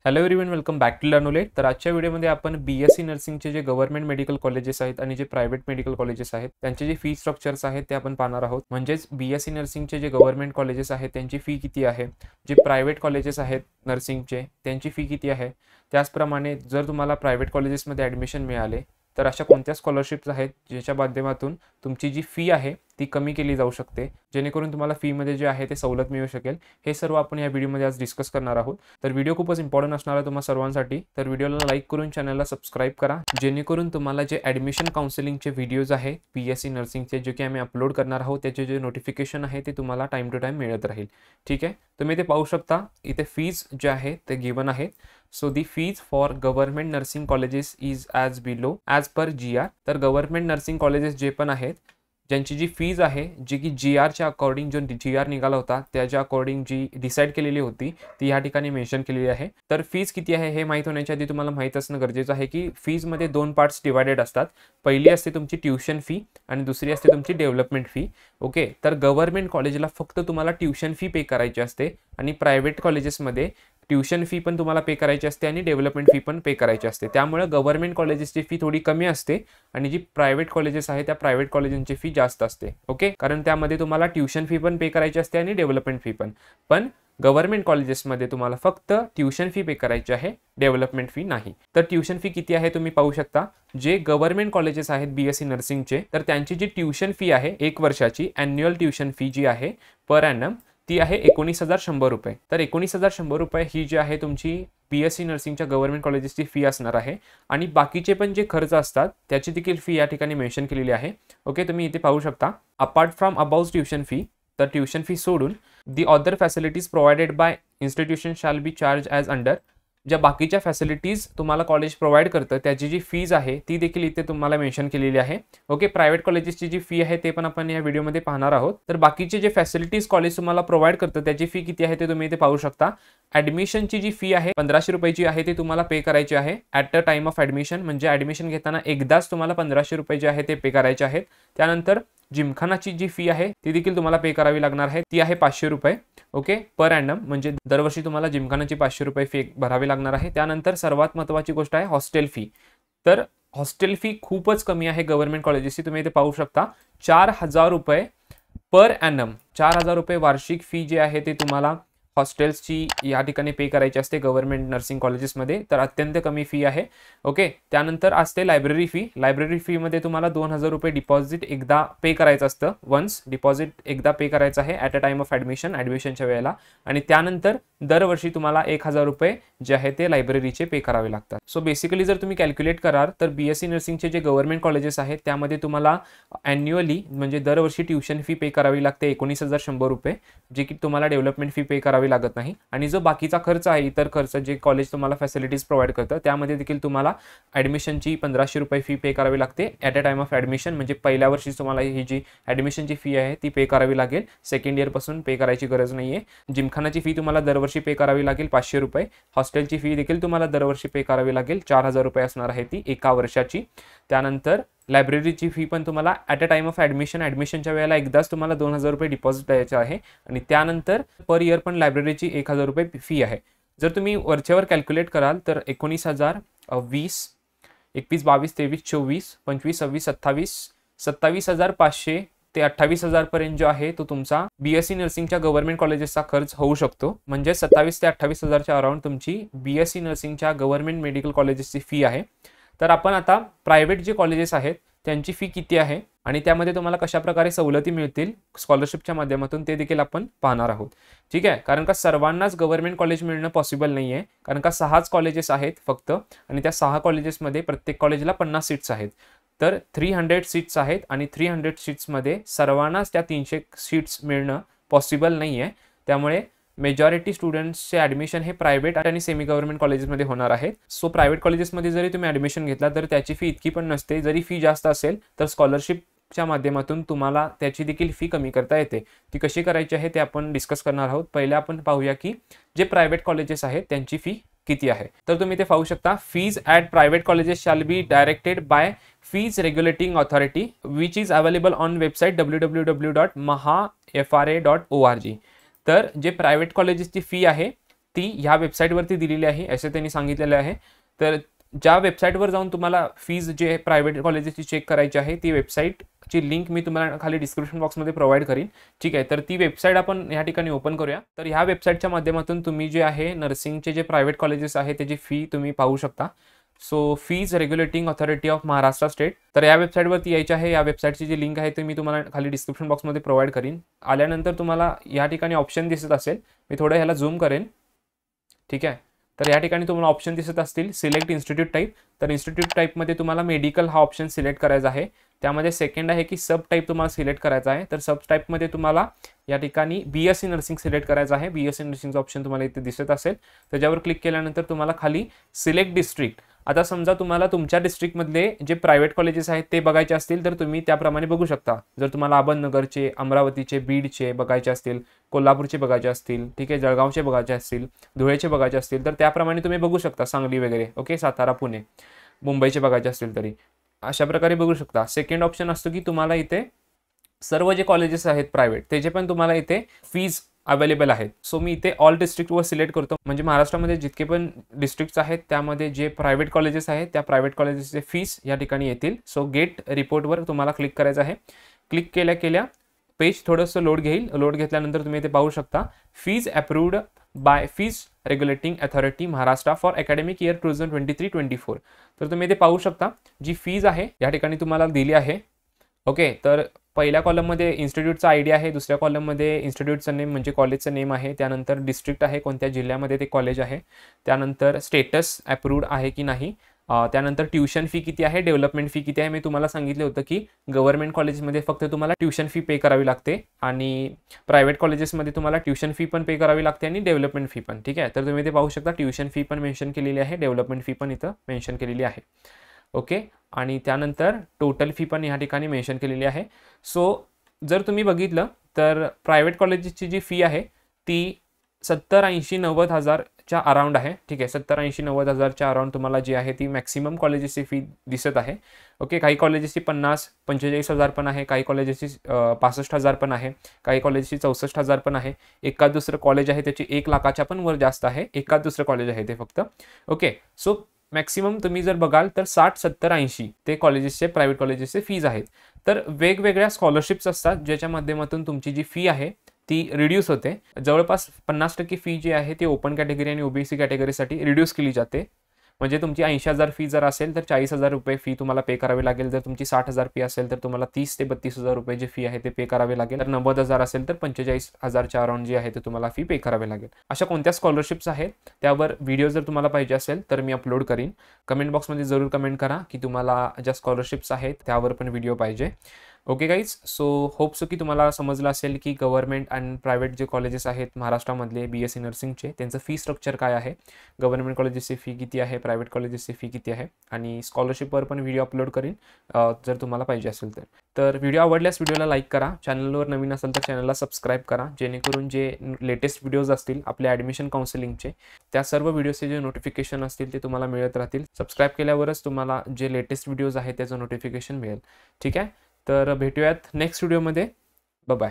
Hello everyone, welcome back to Learnolet. तर आजच्या व्हिडिओमध्ये आपण BSc नर्सिंगचे जे गव्हर्नमेंट मेडिकल कॉलेजेस आहेत आणि जे प्रायव्हेट मेडिकल कॉलेजेस आहेत त्यांचे जे फी स्ट्रक्चर्स आहेत ते आपण पाहणार आहोत. म्हणजेच BSc नर्सिंगचे जे गव्हर्नमेंट कॉलेजेस आहेत त्यांची फी किती आहे, जे प्रायव्हेट कॉलेजेस आहेत नर्सिंगचे त्यांची फी किती आहे, त्याचप्रमाणे जर तुम्हाला प्रायव्हेट कॉलेजेसमध्ये ॲडमिशन मिळाले तर अशा कोणत्या स्कॉलरशिप्स आहेत ज्याच्या माध्यमातून तुमची जी फी आहे ती कमी केली जाऊ शकते, जेणेकरून तुम्हाला फीमध्ये जे आहे ते सवलत मिळू शकेल. हे सर्व आपण या व्हिडिओमध्ये आज डिस्कस करणार आहोत. तर व्हिडिओ खूपच इम्पॉर्टंट असणार आहे तुम्हा सर्वांसाठी. तर व्हिडिओला लाईक करून चॅनलला सबस्क्राईब करा, जेणेकरून तुम्हाला जे ॲडमिशन काउन्सिलिंगचे व्हिडिओज आहेत BSc नर्सिंगचे जे की आम्ही अपलोड करणार आहोत त्याचे जे नोटिफिकेशन आहे ते तुम्हाला टाईम टू टाईम मिळत राहील. ठीक आहे, तुम्ही ते पाहू शकता. इथे फीज जे आहे ते गिवन आहेत. So the fees for government nursing colleges is as below as per GR. तर गव्हर्नमेंट नर्सिंग कॉलेजेस जे पण आहेत ज्यांची जी फीज आहे जी की GRच्या अकॉर्डिंग जो GR निघाला होता त्याच्या अकॉर्डिंग जी डिसाईड केलेली होती ती या ठिकाणी मेन्शन केलेली आहे. तर फीज किती आहे हे माहीत होण्याच्या आधी तुम्हाला माहीत असणं गरजेचं आहे की फीजमध्ये दोन पार्ट्स डिवायडेड असतात. पहिली असते तुमची ट्युशन फी आणि दुसरी असते तुमची डेव्हलपमेंट फी. ओके, तर गव्हर्नमेंट कॉलेजला फक्त तुम्हाला ट्युशन फी पे करायची असते आणि प्रायव्हेट कॉलेजेसमध्ये ट्युशन फी पण तुम्हाला पे करायची असते आणि डेव्हलपमेंट फी पण पे करायची असते. त्यामुळे गव्हर्नमेंट कॉलेजेसची फी थोडी कमी असते आणि जी प्रायव्हेट कॉलेजेस आहे त्या प्रायव्हेट कॉलेजांची फी जास्त असते. ओके, कारण त्यामध्ये तुम्हाला ट्युशन फी पण पे करायची असते आणि डेव्हलपमेंट फी पण गव्हर्नमेंट कॉलेजेसमध्ये तुम्हाला फक्त ट्युशन फी पे करायची आहे, डेव्हलपमेंट फी नाही. तर ट्युशन फी किती आहे तुम्ही पाहू शकता. जे गव्हर्नमेंट कॉलेजेस आहेत BSc नर्सिंगचे तर त्यांची जी ट्युशन फी आहे 1 वर्षाची ॲन्युअल ट्युशन फी जी आहे पर ॲनम ती आहे 19,100 रुपये. तर 19,100 रुपये ही जी आहे तुमची BSc नर्सिंगच्या गव्हर्नमेंट कॉलेजेसची फी असणार आहे. आणि बाकीचे पण जे खर्च असतात त्याची देखील फी या ठिकाणी मेन्शन केलेली आहे. ओके, तुम्ही इथे पाहू शकता. Apart from about tuition fee, तर ट्युशन फी सोडून the other facilities provided bye institution shall be charge as under. ज्या बाकीच्या फॅसिलिटीज तुम्हाला कॉलेज प्रोव्हाइड करतं त्याची जी फीज आहे ती देखील इथे तुम्हाला मेन्शन केलेली आहे. ओके, प्रायव्हेट कॉलेजेसची जी फी आहे ते पण आपण या व्हिडिओमध्ये पाहणार आहोत. तर बाकीचे जे फॅसिलिटीज कॉलेज तुम्हाला प्रोव्हाइड करतं त्याची फी किती आहे ते तुम्ही इथे पाहू शकता. ॲडमिशनची जी फी आहे 1500 रुपयाची आहे ती तुम्हाला पे करायची आहे at the time of admission. म्हणजे ॲडमिशन घेताना एकदाच तुम्हाला 1500 रुपये जे आहे ते पे करायचे आहेत. त्यानंतर जिमखानाची जी फी आहे ती देखील तुम्हाला पे करावी लागणार आहे, ती आहे 500 रुपये. ओके, पर ॲनम, म्हणजे दरवर्षी तुम्हाला जिमखानाची 500 रुपये फी भरावी लागणार आहे. त्यानंतर सर्वात महत्त्वाची गोष्ट आहे हॉस्टेल फी. तर हॉस्टेल फी खूपच कमी आहे गव्हर्नमेंट कॉलेजेसची. तुम्ही इथे पाहू शकता 4,000 रुपये पर ॲनम. 4,000 रुपये वार्षिक फी जी आहे ते तुम्हाला हॉस्टेल्सची या ठिकाणी पे करायची असते गव्हर्नमेंट नर्सिंग कॉलेजेसमध्ये. तर अत्यंत कमी फी आहे. ओके, त्यानंतर असते लायब्ररी फी. लायब्ररी फीमध्ये तुम्हाला 2,000 रुपये डिपॉझिट एकदा पे करायचं असतं. वन्स डिपॉझिट एकदा पे करायचं आहे ॲट अ टाइम ऑफ ॲडमिशनच्या वेळेला. आणि त्यानंतर दरवर्षी तुम्हाला 1,000 रुपये जे आहे ते लायब्ररीचे पे करावे लागतात. सो बेसिकली जर तुम्ही कॅल्क्युलेट कराल तर BSc नर्सिंगचे जे गव्हर्नमेंट कॉलेजेस आहेत त्यामध्ये तुम्हाला ॲन्युअली म्हणजे दरवर्षी ट्युशन फी पे करावी लागते 19,100 रुपये, जे की तुम्हाला डेव्हलपमेंट फी पे करावी लागत नाही. आणि जो बाकीचा खर्च आहे, इतर खर्च जे कॉलेज तुम्हाला फॅसिलिटीज प्रोव्हाइड करतं त्यामध्ये देखील तुम्हाला ॲडमिशनची 1,500 रुपये फी पे करावी लागते at a time of admission. म्हणजे पहिल्या वर्षी तुम्हाला ही जी ॲडमिशनची फी आहे ती पे करावी लागेल. सेकंड इयरपासून पे करायची गरज नाही आहे. जिमखानाची फी तुम्हाला दरवर्षी पे करावी लागेल 500 रुपये. हॉस्टेलची फी देखील तुम्हाला दरवर्षी पे करावी लागेल 4,000 रुपये असणार आहे ती एका वर्षाची. त्यानंतर लायब्ररीची फी पण तुम्हाला ॲट अ टाइम ऑफ ॲडमिशनच्या वेळेला एकदाच तुम्हाला 2,000 रुपये डिपॉझिट द्यायचं आहे. आणि त्यानंतर पर इयर पण लायब्ररीची 1,000 रुपये फी आहे. जर तुम्ही वरच्यावर कॅल्क्युलेट कराल तर 19,000, 20, 21, 22, 23, 24, 25, 26, 27, 27,500 ते 28,000 पर्यंत जो आहे तो तुमचा BSc नर्सिंगच्या गव्हर्नमेंट कॉलेजेसचा खर्च होऊ शकतो. म्हणजे 27,000 ते 28,000च्या अराउंड तुमची BSc नर्सिंगच्या गव्हर्नमेंट मेडिकल कॉलेजेसची फी आहे. तर आपण आता प्रायव्हेट जे कॉलेजेस आहेत त्यांची फी किती आहे आणि त्यामध्ये तुम्हाला कशा प्रकारे सवलती मिळतील स्कॉलरशिपच्या माध्यमातून ते देखील आपण पाहणार आहोत. ठीक आहे, कारण का सर्वांनाच गव्हर्नमेंट कॉलेज मिळणं पॉसिबल नाही आहे, कारण का 6च कॉलेजेस आहेत फक्त आणि त्या 6 कॉलेजेसमध्ये प्रत्येक कॉलेजला 50 सीट्स आहेत. तर 300 सीट्स आहेत आणि 300 सीट्समध्ये सर्वांनाच त्या 300 सीट्स मिळणं पॉसिबल नाही आहे. त्यामुळे मेजॉरिटी स्टुडंट्सचे ॲडमिशन हे प्रायव्हेट आणि सेमी गव्हर्नमेंट कॉलेजेसमध्ये होणार आहेत. सो प्रायव्हेट कॉलेजेसमध्ये जरी तुम्ही ॲडमिशन घेतला तर त्याची फी इतकी पण नसते. जरी फी जास्त असेल तर स्कॉलरशिपच्या माध्यमातून तुम्हाला त्याची देखील फी कमी करता येते. ती कशी करायची आहे ते आपण डिस्कस करणार आहोत. पहिले आपण पाहूया की जे प्रायव्हेट कॉलेजेस आहेत त्यांची फी किती आहे. तर तुम्ही ते पाहू शकता. Fees at private colleges shall be directed by fees regulating authority which is available on website www.mahafra.org. तर जे प्रायव्हेट कॉलेजेसची फी आहे ती ह्या वेबसाईटवरती दिलेली आहे असं त्यांनी सांगितलेलं आहे. तर ज्या वेबसाईटवर जाऊन तुम्हाला फीज जे प्रायव्हेट कॉलेजेसची चेक करायची आहे ती वेबसाईटची लिंक मी तुम्हाला खाली डिस्क्रिप्शन बॉक्समध्ये प्रोव्हाइड करीन. ठीक आहे, तर ती वेबसाईट आपण ह्या ठिकाणी ओपन करूया. तर ह्या वेबसाईटच्या माध्यमातून तुम्ही जे आहे नर्सिंगचे जे प्रायव्हेट कॉलेजेस आहे त्याची फी तुम्ही पाहू शकता. So fees regulating authority of Maharashtra state. तर या वेबसाईटवरती यायची आहे. या वेबसाईटची जी लिंक आहे ते मी तुम्हाला खाली डिस्क्रिप्शन बॉक्समध्ये प्रोव्हाइड करीन. आल्यानंतर तुम्हाला या ठिकाणी ऑप्शन दिसत असेल, मी थोडं ह्याला झूम करेन. ठीक आहे, तर या ठिकाणी तुम्हाला ऑप्शन दिसत असतील सिलेक्ट इन्स्टिट्यूट टाईप. तर इन्स्टिट्यूट टाईपमध्ये तुम्हाला मेडिकल हा ऑप्शन सिलेक्ट करायचा आहे. त्यामध्ये सेकंड आहे की सब टाईप तुम्हाला सिलेक्ट करायचा आहे. तर सब टाईपमध्ये तुम्हाला या ठिकाणी BSc नर्सिंग सिलेक्ट करायचं आहे. BSc नर्सिंगचा ऑप्शन तुम्हाला इथे दिसत असेल. त्याच्यावर क्लिक केल्यानंतर तुम्हाला खाली सिलेक्ट डिस्ट्रिक्ट. आता समजा तुम्हाला तुमच्या डिस्ट्रिक्टमधले जे प्रायव्हेट कॉलेजेस आहेत ते बघायचे असतील तर तुम्ही त्याप्रमाणे बघू शकता. जर तुम्हाला अहमदनगरचे, अमरावतीचे, बीडचे बघायचे असतील, कोल्हापूरचे बघायचे असतील, ठीक आहे, जळगावचे बघायचे असतील, धुळेचे बघायचे असतील तर त्याप्रमाणे तुम्ही बघू शकता. सांगली वगैरे, ओके, सातारा, पुणे, मुंबईचे बघायचे असतील तरी अशा प्रकारे बघू शकता. सेकंड ऑप्शन असतो की तुम्हाला इथे सर्व जे कॉलेजेस आहेत प्रायव्हेट त्याचे पण तुम्हाला इथे फीज अवेलेबल आहेत. सो मी इथे ऑल डिस्ट्रिक्टवर सिलेक्ट करतो. म्हणजे महाराष्ट्रामध्ये जितके पण डिस्ट्रिक्ट्स आहेत त्यामध्ये जे प्रायव्हेट कॉलेजेस आहेत त्या प्रायव्हेट कॉलेजेसचे फीस या ठिकाणी येतील. सो गेट रिपोर्टवर तुम्हाला क्लिक करायचं आहे. क्लिक केल्या पेज थोडंसं लोड घेईल. लोड घेतल्यानंतर तुम्ही इथे पाहू शकता fees approved by fees regulating authority Maharashtra for academic year 2023-24. तर तुम्ही इथे पाहू शकता जी फीज आहे या ठिकाणी तुम्हाला दिली आहे. ओके, तर पहिल्या कॉलममध्ये इन्स्टिट्यूटचा आयडी आहे, दुसऱ्या कॉलममध्ये इन्स्टिट्यूटचं नेम म्हणजे कॉलेजचं नेम आहे, त्यानंतर डिस्ट्रिक्ट आहे कोणत्या जिल्ह्यामध्ये ते कॉलेज आहे, त्यानंतर स्टेटस अप्रूव्ड आहे की नाही, त्यानंतर ट्युशन फी किती आहे, डेव्हलपमेंट फी किती आहे. मी तुम्हाला सांगितलं होतं की गव्हर्नमेंट कॉलेजमध्ये फक्त तुम्हाला ट्युशन फी पे करावी लागते आणि प्रायव्हेट कॉलेजेसमध्ये तुम्हाला ट्युशन फी पण पे करावी लागते आणि डेव्हलपमेंट फी पण. ठीक आहे, तर तुम्ही ते पाहू शकता ट्युशन फी पण मेन्शन केलेली आहे, डेव्हलपमेंट फी पण इथं मेन्शन केलेली आहे. ओके, आणि त्यानंतर टोटल फी पण या ठिकाणी मेन्शन केलेली आहे. सो जर तुम्ही बघितलं तर प्रायव्हेट कॉलेजेसची जी फी आहे ती 70-80-90 हजारच्या अराउंड आहे. ठीक आहे, 70-80-90 हजारच्या अराउंड तुम्हाला जी आहे ती मॅक्सिमम कॉलेजेसची फी दिसत आहे. ओके, काही कॉलेजेसची 50-45 हजार पण आहे, काही कॉलेजेसची 65 हजार पण आहे, काही कॉलेजची 64 हजार पण आहे. एखाद दुसरं कॉलेज आहे त्याची 1 लाखाच्या पण वर जास्त आहे. एखाद दुसरं कॉलेज आहे ते फक्त. ओके, सो मॅक्सिमम तुम्ही जर बघाल तर 60, 70, 80 ते कॉलेजेसचे प्रायव्हेट कॉलेजेसचे फीज आहेत. तर वेगवेगळ्या स्कॉलरशिप्स असतात ज्याच्या माध्यमातून तुमची जी फी आहे ती रिड्यूस होते. जवळपास 50% फी जी आहे ती ओपन कॅटेगरी आणि OBC कॅटेगरीसाठी रिड्यूस केली जाते. म्हणजे तुमची 80,000 फी जर असेल तर 40,000 रुपये फी तुम्हाला पे करावी लागेल. जर तुमची 60,000 फी असेल तर तुम्हाला 30 ते 32,000 रुपये जी फी आहे ते पे करावे लागेल. तर 90,000 असेल तर 45,000च्या अराउंड जी आहे ते तुम्हाला फी पे करावी लागेल. अशा कोणत्या स्कॉलरशिप्स आहेत त्यावर व्हिडिओ जर तुम्हाला पाहिजे असेल तर मी अपलोड करीन. कमेंट बॉक्समध्ये जरूर कमेंट करा की तुम्हाला ज्या स्कॉलरशिप्स आहेत त्यावर पण व्हिडिओ पाहिजे. Okay guys, so hope so की तुम्हाला समजलं असेल की गव्हर्नमेंट आणि प्रायव्हेट जे कॉलेजेस आहेत महाराष्ट्रामधले BSc नर्सिंगचे त्यांचं फी स्ट्रक्चर काय आहे, गव्हर्नमेंट कॉलेजेसची फी किती आहे, प्रायव्हेट कॉलेजेसची फी किती आहे आणि स्कॉलरशिपवर पण व्हिडिओ अपलोड करीन जर तुम्हाला पाहिजे असेल तर. तर व्हिडिओ आवडल्यास व्हिडिओला लाईक करा, चॅनलवर नवीन असेल तर चॅनलला सबस्क्राईब करा जेणेकरून जे लेटेस्ट व्हिडिओज असतील आपल्या ॲडमिशन काउन्सिलिंगचे त्या सर्व व्हिडिओचे जे नोटिफिकेशन असतील ते तुम्हाला मिळत राहतील. सबस्क्राईब केल्यावरच तुम्हाला जे लेटेस्ट व्हिडिओज आहेत त्याचं नोटिफिकेशन मिळेल. ठीक आहे, तर भेटूयात नेक्स्ट व्हिडिओमध्ये. बाय.